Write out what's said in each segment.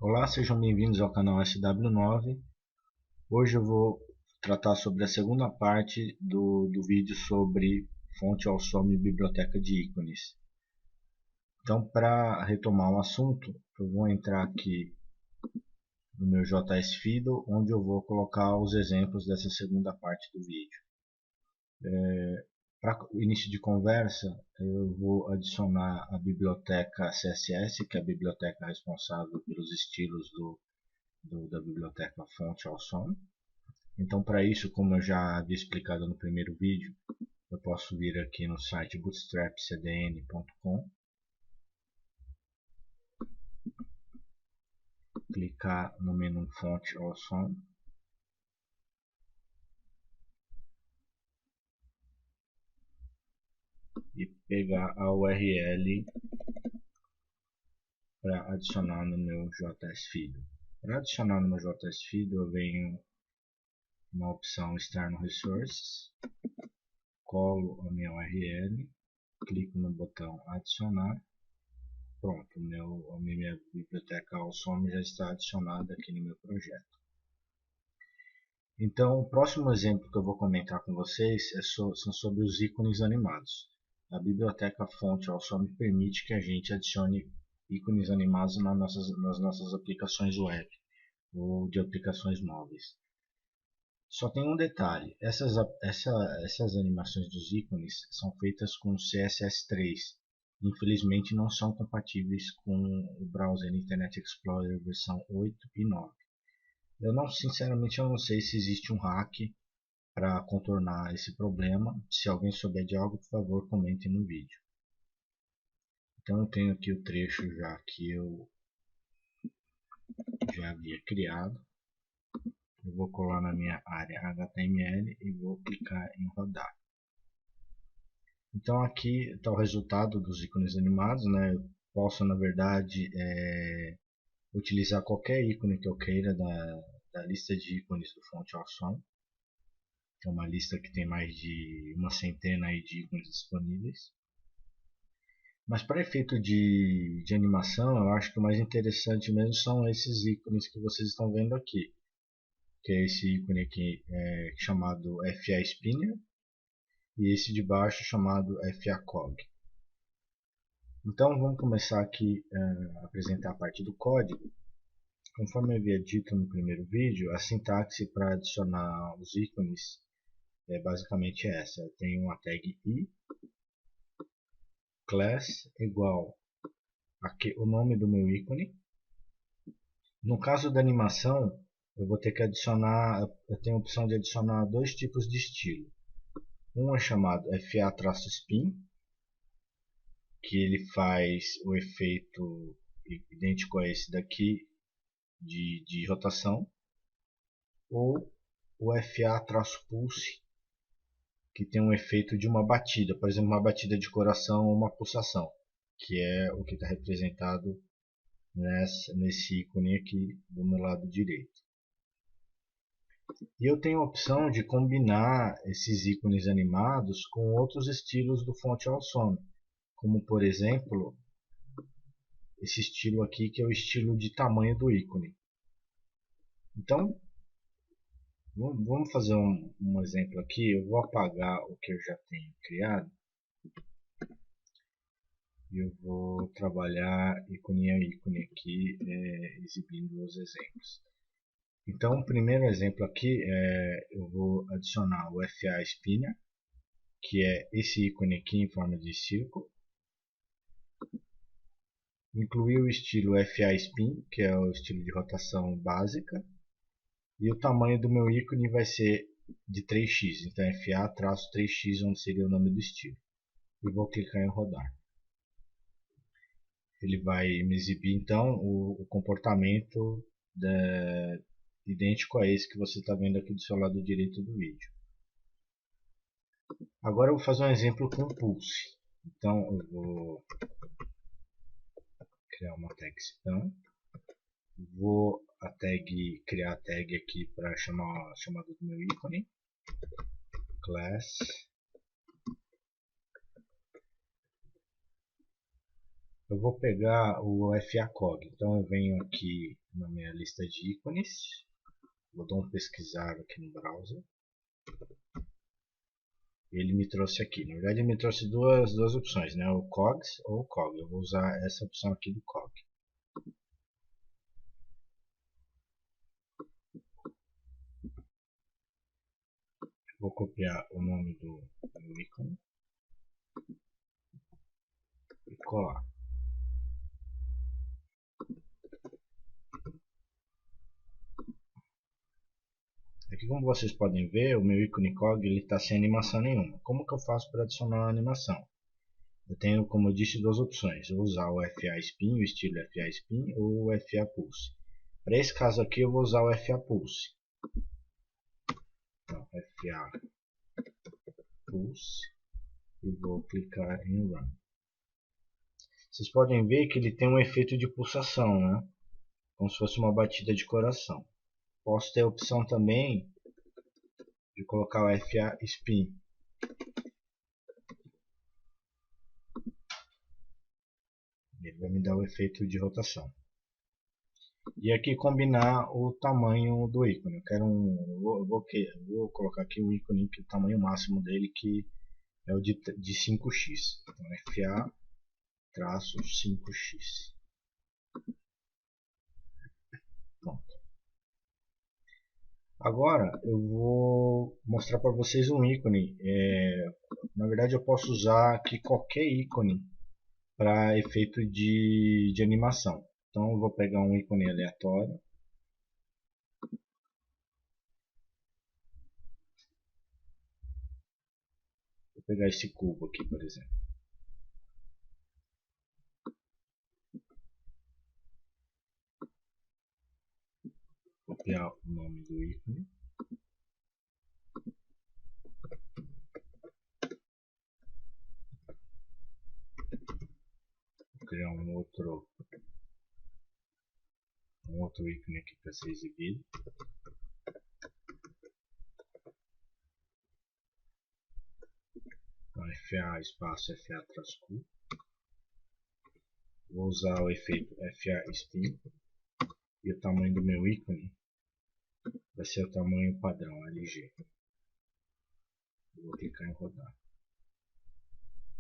Olá, sejam bem-vindos ao canal SW9. Hoje eu vou tratar sobre a segunda parte do vídeo sobre fonte Awesome e biblioteca de ícones. Então, para retomar o assunto, eu vou entrar aqui no meu JSFido, onde eu vou colocar os exemplos dessa segunda parte do vídeo. Para início de conversa, eu vou adicionar a biblioteca CSS, que é a biblioteca responsável pelos estilos da biblioteca fonte Awesome. Então, para isso, como eu já havia explicado no primeiro vídeo, eu posso vir aqui no site bootstrapcdn.com, clicar no menu Font Awesome e pegar a URL para adicionar no meu JSFido. Para adicionar no meu JSFido, eu venho na opção External Resources, colo a minha URL, clico no botão Adicionar. Pronto, a minha biblioteca Awesome já está adicionada aqui no meu projeto. Então, o próximo exemplo que eu vou comentar com vocês são sobre os ícones animados. A biblioteca fonte Awesome permite que a gente adicione ícones animados nas nossas aplicações web ou de aplicações móveis. Só tem um detalhe, essas animações dos ícones são feitas com CSS3. Infelizmente não são compatíveis com o browser Internet Explorer versão 8 e 9. Sinceramente, eu não sei se existe um hack para contornar esse problema. Se alguém souber de algo, por favor, comente no vídeo. Então eu tenho aqui o trecho já que eu já havia criado. Eu vou colar na minha área HTML e vou clicar em rodar. Então aqui está o resultado dos ícones animados, né? Eu posso, na verdade, utilizar qualquer ícone que eu queira da lista de ícones do Font Awesome. É uma lista que tem mais de uma centena de ícones disponíveis. Mas para efeito de animação, eu acho que o mais interessante mesmo são esses ícones que vocês estão vendo aqui. Que é esse ícone aqui chamado FA Spinner e esse de baixo chamado FA Cog. Então vamos começar aqui a apresentar a parte do código. Conforme eu havia dito no primeiro vídeo, a sintaxe para adicionar os ícones é basicamente essa. Eu tenho uma tag i, class igual aqui, o nome do meu ícone. No caso da animação, eu vou ter que adicionar, eu tenho a opção de adicionar dois tipos de estilo. Um é chamado FA-spin, que ele faz o efeito idêntico a esse daqui de rotação, ou o FA-pulse, que tem um efeito de uma batida, por exemplo, uma batida de coração ou uma pulsação, que é o que está representado nesse ícone aqui do meu lado direito. E eu tenho a opção de combinar esses ícones animados com outros estilos do Font Awesome, como por exemplo esse estilo aqui que é o estilo de tamanho do ícone. Então vamos fazer um exemplo aqui. Eu vou apagar o que eu já tenho criado e eu vou trabalhar ícone a ícone aqui, exibindo os exemplos. Então o primeiro exemplo aqui eu vou adicionar o FA Spinner, que é esse ícone aqui em forma de círculo. Incluir o estilo FA Spin, que é o estilo de rotação básica. E o tamanho do meu ícone vai ser de 3x, então FA-3x, onde seria o nome do estilo. E vou clicar em rodar. Ele vai me exibir então o comportamento idêntico a esse que você está vendo aqui do seu lado direito do vídeo. Agora eu vou fazer um exemplo com pulse. Então eu vou criar uma tag span. Vou criar a tag aqui para chamar a chamada do meu ícone. Class. Eu vou pegar o FA Cog. Então eu venho aqui na minha lista de ícones. Vou dar um pesquisar aqui no browser. Ele me trouxe aqui. Na verdade, ele me trouxe duas opções, né? O COGS ou o COG. Eu vou usar essa opção aqui do COG. Vou copiar o nome do ícone e colar. Aqui, como vocês podem ver, o meu ícone COG está sem animação nenhuma. Como que eu faço para adicionar uma animação? Eu tenho, como eu disse, duas opções. Eu vou usar o FA Spin, o estilo FA Spin ou o FA Pulse. Para esse caso aqui, eu vou usar o FA Pulse. Então, FA Pulse e vou clicar em Run. Vocês podem ver que ele tem um efeito de pulsação, né? Como se fosse uma batida de coração. Posso ter a opção também de colocar o FA Spin. Ele vai me dar o efeito de rotação. E aqui combinar o tamanho do ícone. Eu quero vou colocar aqui o ícone, que o tamanho máximo dele, que é o de 5x. Então FA-5x. Pronto. Agora eu vou mostrar para vocês um ícone. Na verdade, eu posso usar aqui qualquer ícone para efeito de animação. Então eu vou pegar um ícone aleatório. Vou pegar esse cubo aqui, por exemplo. Copiar o nome do ícone. Vou criar um outro ícone aqui para ser exibido. Então, FA espaço FA traço Q. Vou usar o efeito FA Spin. E o tamanho do meu ícone vai ser o tamanho padrão LG. Vou clicar em rodar.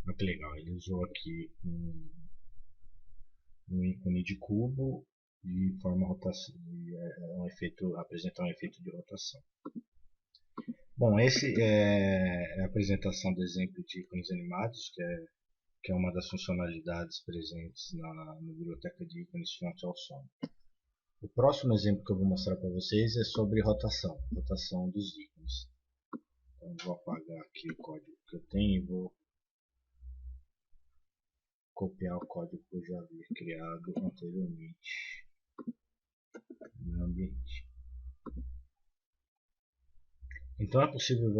Olha que legal, ele usou aqui um ícone de cubo de forma rotação, apresentar um efeito de rotação. Bom, esse é a apresentação do exemplo de ícones animados, que é uma das funcionalidades presentes na biblioteca de ícones fonte ao som. O próximo exemplo que eu vou mostrar para vocês é sobre rotação dos ícones. Então, vou apagar aqui o código que eu tenho e vou copiar o código que eu já havia criado anteriormente no meu ambiente. Então é possível,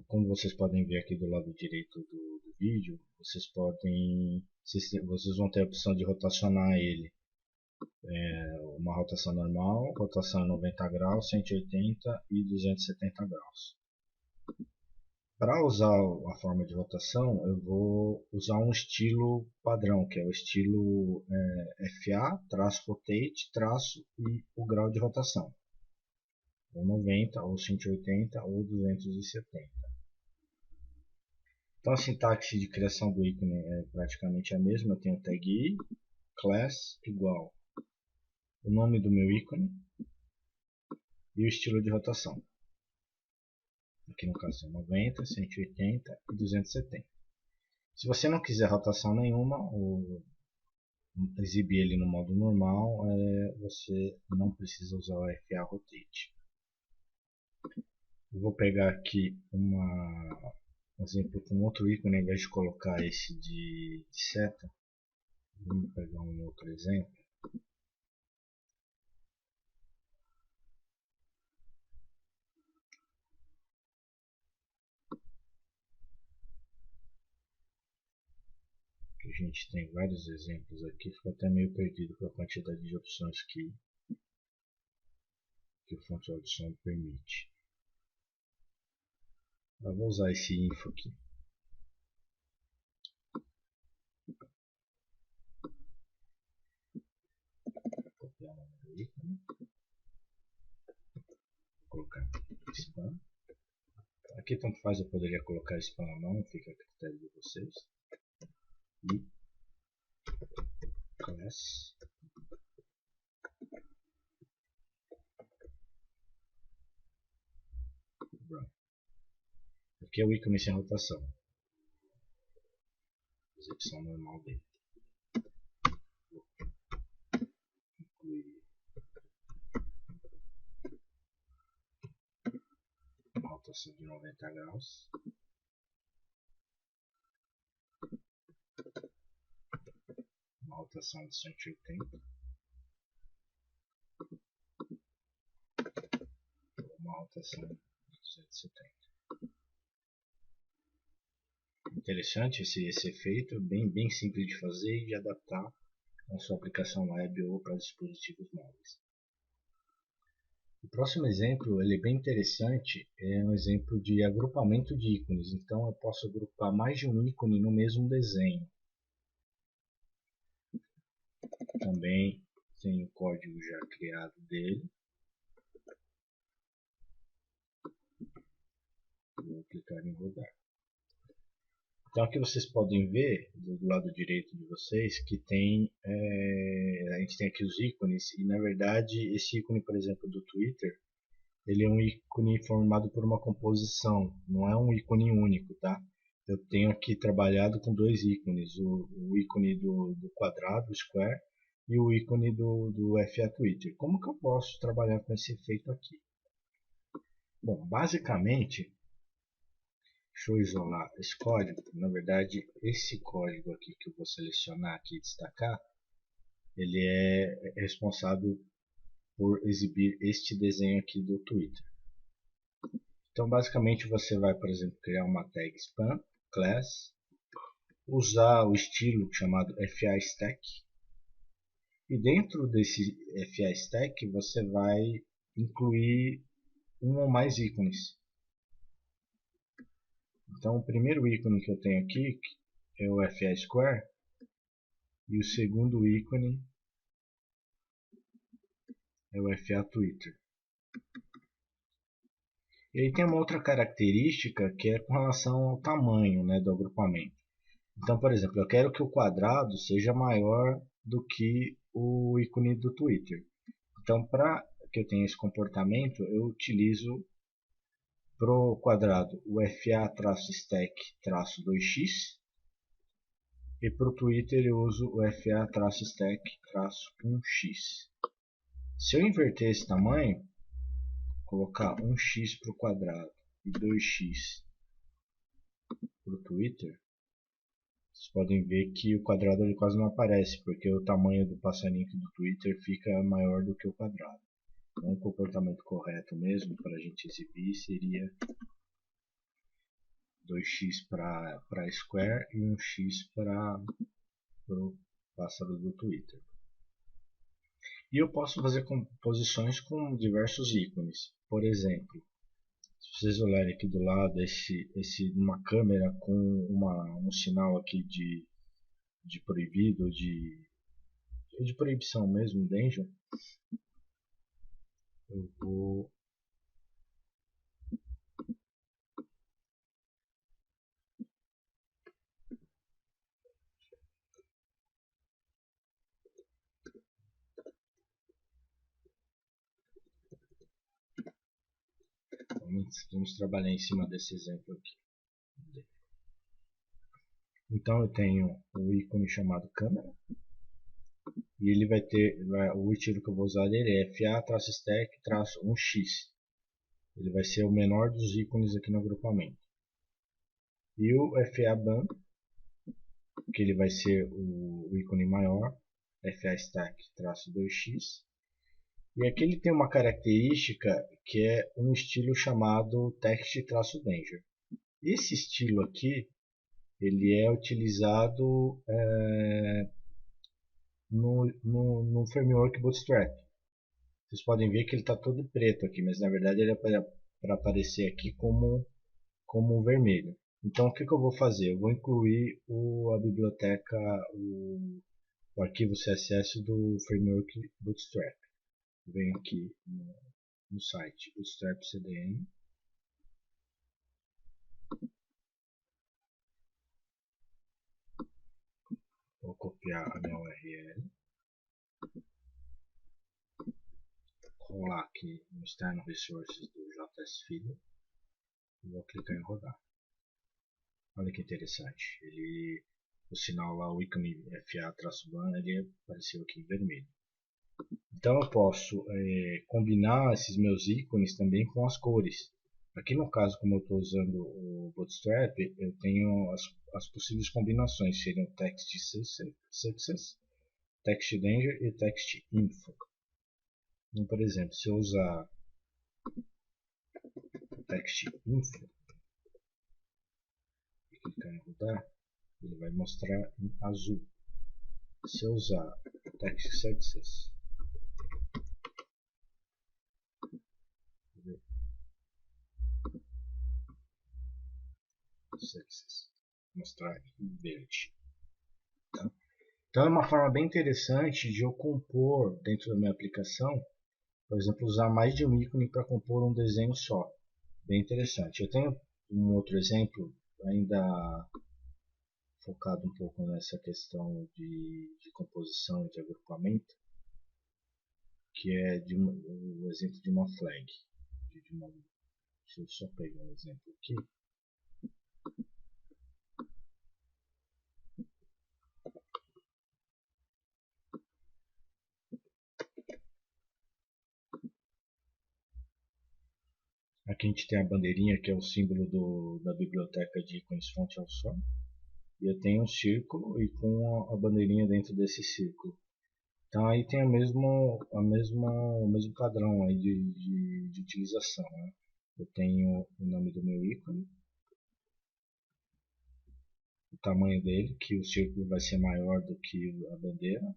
como vocês podem ver aqui do lado direito do vídeo, vocês vão ter a opção de rotacionar ele. Uma rotação normal, rotação 90 graus, 180 e 270 graus. Para usar a forma de rotação, eu vou usar um estilo padrão, que é o estilo FA, rotate, e o grau de rotação. Ou 90, ou 180, ou 270. Então a sintaxe de criação do ícone é praticamente a mesma. Eu tenho tag i, class, igual o nome do meu ícone e o estilo de rotação. Aqui no caso é 90, 180 e 270. Se você não quiser rotação nenhuma, ou exibir ele no modo normal, você não precisa usar o FA Rotate. Eu vou pegar aqui um exemplo com outro ícone, ao invés de colocar esse de seta. Vamos pegar um outro exemplo. A gente tem vários exemplos aqui, fica até meio perdido com a quantidade de opções que o fonte de som permite. Eu vou usar esse info aqui. Vou copiar o nome do ícone, vou colocar spam. Aqui tanto faz, eu poderia colocar spam ou não, fica a critério de vocês. E class run. Aqui é o ícone sem rotação, execução normal dele. Incluir uma rotação de 90 graus. Uma rotação de 180. Uma rotação de 270. Interessante esse efeito, bem simples de fazer e de adaptar a sua aplicação web ou para dispositivos móveis. O próximo exemplo, ele é bem interessante, é um exemplo de agrupamento de ícones. Então eu posso agrupar mais de um ícone no mesmo desenho. Também tem o código já criado dele. Vou clicar em rodar. Então aqui vocês podem ver do lado direito de vocês que tem, a gente tem aqui os ícones e na verdade esse ícone, por exemplo, do Twitter, ele é um ícone formado por uma composição, não é um ícone único, tá? Eu tenho aqui trabalhado com dois ícones, o ícone do quadrado, o square, e o ícone do FA Twitter. Como que eu posso trabalhar com esse efeito aqui? Bom, basicamente, deixa eu isolar esse código. Na verdade, esse código aqui que eu vou selecionar aqui e destacar, ele é responsável por exibir este desenho aqui do Twitter. Então, basicamente, você vai, por exemplo, criar uma tag spam class, usar o estilo chamado FA Stack, e dentro desse FA Stack você vai incluir um ou mais ícones. Então, o primeiro ícone que eu tenho aqui é o FA Square, e o segundo ícone é o FA Twitter. E aí tem uma outra característica que é com relação ao tamanho, né, do agrupamento. Então, por exemplo, eu quero que o quadrado seja maior do que o ícone do Twitter. Então, para que eu tenha esse comportamento, eu utilizo para o quadrado o FA-stack-2x e para o Twitter eu uso o FA-stack-1x. Se eu inverter esse tamanho, colocar 1x para o quadrado e 2x para o Twitter, vocês podem ver que o quadrado ele quase não aparece, porque o tamanho do passarinho do Twitter fica maior do que o quadrado. Então, o comportamento correto mesmo para a gente exibir seria 2x para square e 1x para o pássaro do Twitter. E eu posso fazer composições com diversos ícones. Por exemplo, se vocês olharem aqui do lado, uma câmera com um sinal aqui de proibido, de proibição mesmo, danger, eu vou vamos trabalhar em cima desse exemplo aqui. Então eu tenho o ícone chamado câmera e ele vai ter o estilo que eu vou usar dele é FA-stack-1x. Ele vai ser o menor dos ícones aqui no agrupamento. E o FA-ban, que ele vai ser o ícone maior, FA-stack-2x. E aqui ele tem uma característica que é um estilo chamado text-danger. Esse estilo aqui ele é utilizado no framework Bootstrap. Vocês podem ver que ele está todo preto aqui, mas na verdade ele é para aparecer aqui como vermelho. Então o que eu vou fazer? Eu vou incluir a biblioteca, o arquivo CSS do framework Bootstrap. venho aqui no site Bootstrap CDN, vou copiar a minha URL, colar aqui no External Resources do JSFeeder e vou clicar em rodar. Olha que interessante, o sinal lá, o ícone FA-ban, ele apareceu aqui em vermelho. Então eu posso combinar esses meus ícones também com as cores. Aqui no caso, como eu estou usando o Bootstrap, eu tenho as possíveis combinações, seriam Text Success, Text Danger e Text Info. Então, por exemplo, se eu usar Text Info e clicar em rodar, ele vai mostrar em azul. Se eu usar Text Success, mostrar em verde. Tá? Então é uma forma bem interessante de eu compor dentro da minha aplicação, por exemplo, usar mais de um ícone para compor um desenho só. Bem interessante. Eu tenho um outro exemplo, ainda focado um pouco nessa questão de composição e de agrupamento, que é o exemplo de uma flag. Deixa eu só pegar um exemplo aqui. Aqui a gente tem a bandeirinha, que é o símbolo da biblioteca de ícones fonte ao som. E eu tenho um círculo e com a bandeirinha dentro desse círculo. Então aí tem o mesmo padrão aí de utilização. Né? Eu tenho o nome do meu ícone, o tamanho dele, que o círculo vai ser maior do que a bandeira.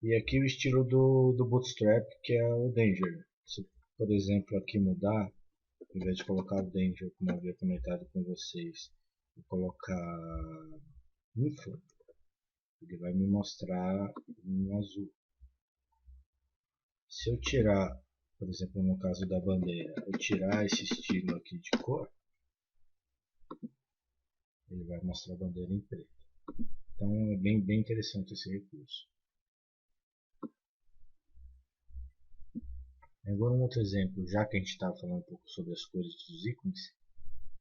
E aqui o estilo do Bootstrap, que é o Danger. Se, por exemplo, aqui mudar, ao invés de colocar o Danger, como eu havia comentado com vocês, e colocar Info, ele vai me mostrar em azul. Se eu tirar, por exemplo, no caso da bandeira, eu tirar esse estilo aqui de cor, ele vai mostrar a bandeira em preto. Então é bem interessante esse recurso. Agora um outro exemplo, já que a gente estava falando um pouco sobre as cores dos ícones,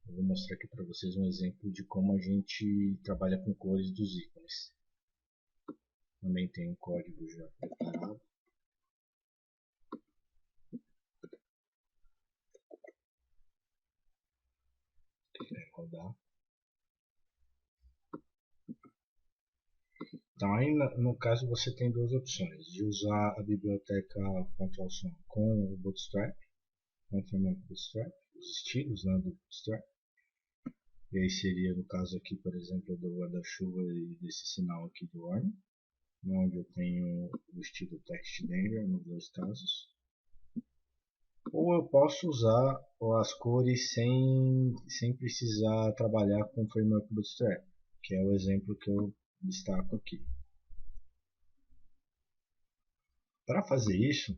eu vou mostrar aqui para vocês um exemplo de como a gente trabalha com cores dos ícones. Também tem um código já preparado. Rodar. Então aí no caso você tem duas opções, de usar a biblioteca fonte ao som com o Bootstrap, com o framework Bootstrap, os estilos, né, do Bootstrap. E aí seria no caso aqui, por exemplo, do guarda-chuva e desse sinal aqui do warning, onde eu tenho o estilo Text Danger nos dois casos. Ou eu posso usar as cores sem precisar trabalhar com o framework Bootstrap, que é o exemplo que eu destaco aqui. Para fazer isso,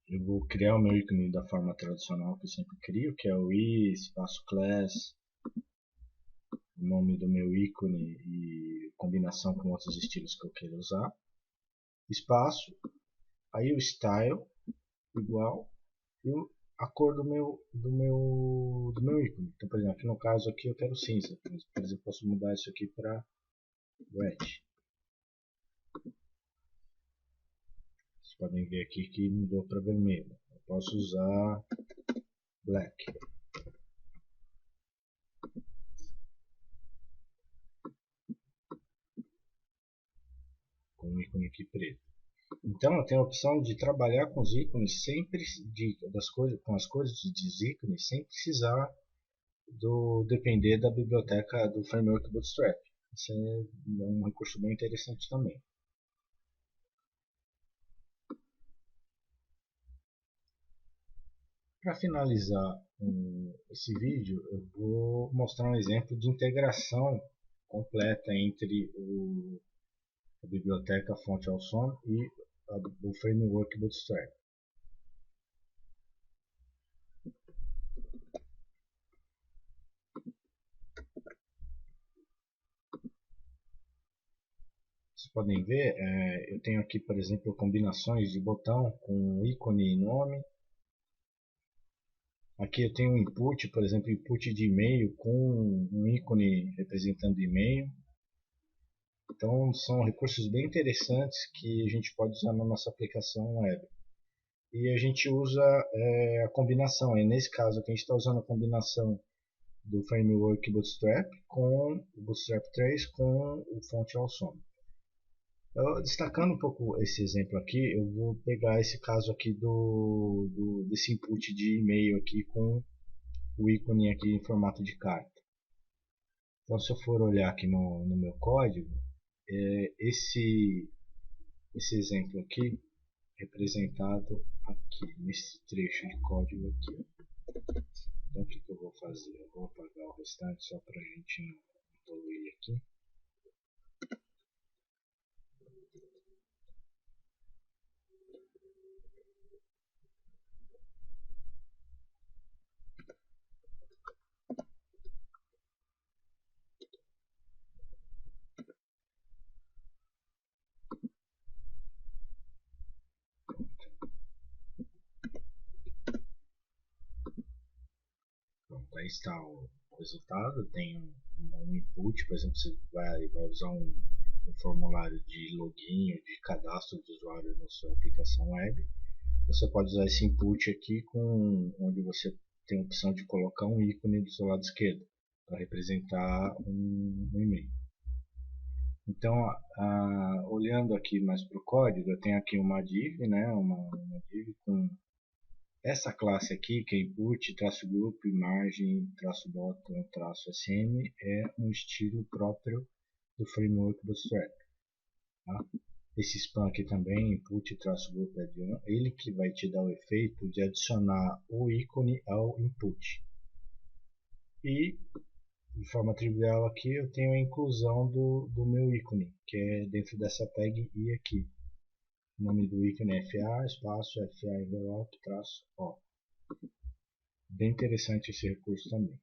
eu vou criar o meu ícone da forma tradicional que eu sempre crio, que é o i, espaço class, o nome do meu ícone e combinação com outros estilos que eu queira usar, espaço, aí o style igual e a cor do meu ícone. Então, por exemplo, aqui no caso aqui eu quero cinza, mas, por exemplo, posso mudar isso aqui para red. Vocês podem ver aqui que mudou para vermelho. Eu posso usar black. Com o ícone aqui preto. Então eu tenho a opção de trabalhar com os ícones com as cores dos ícones sem precisar depender da biblioteca do framework Bootstrap. Isso é um recurso bem interessante também. Para finalizar esse vídeo, eu vou mostrar um exemplo de integração completa entre a biblioteca fonte ao som e o framework Bootstrap. Vocês podem ver, eu tenho aqui, por exemplo, combinações de botão com ícone e nome. Aqui eu tenho um input, por exemplo, input de e-mail com um ícone representando e-mail. Então são recursos bem interessantes que a gente pode usar na nossa aplicação web. E a gente usa a combinação, nesse caso aqui a gente está usando a combinação do framework Bootstrap com o Bootstrap 3 com o Font Awesome. Destacando um pouco esse exemplo aqui, eu vou pegar esse caso aqui desse input de e-mail aqui com o ícone aqui em formato de carta. Então, se eu for olhar aqui no meu código, esse exemplo aqui representado aqui nesse trecho de código aqui. Então, o que eu vou fazer? Eu vou apagar o restante só para a gente não poluir aqui. Pronto, aí está o resultado. Tem um input, por exemplo, você vai usar um formulário de login ou de cadastro de usuário na sua aplicação web. Você pode usar esse input aqui onde você tem a opção de colocar um ícone do seu lado esquerdo para representar um e-mail. Então, olhando aqui mais para o código, eu tenho aqui uma div, né, uma div com essa classe aqui, que é input, -group, margem, -bottom, -sm, é um estilo próprio do framework Bootstrap. Tá? Esse span aqui também, input, -group, add-on, ele que vai te dar o efeito de adicionar o ícone ao input. E, de forma trivial aqui, eu tenho a inclusão do meu ícone, que é dentro dessa tag i aqui. O nome do ícone é FA, espaço, FA envelope, -o. Bem interessante esse recurso também.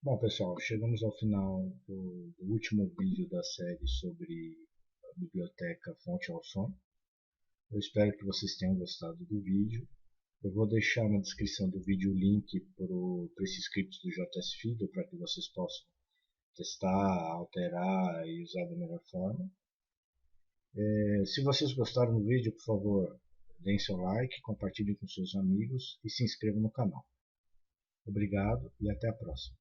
Bom, pessoal, chegamos ao final do último vídeo da série sobre a biblioteca Font Awesome. Eu espero que vocês tenham gostado do vídeo. Eu vou deixar na descrição do vídeo o link para esse script do JS para que vocês possam testar, alterar e usar da melhor forma. Se vocês gostaram do vídeo, por favor, deem seu like, compartilhem com seus amigos e se inscrevam no canal. Obrigado e até a próxima.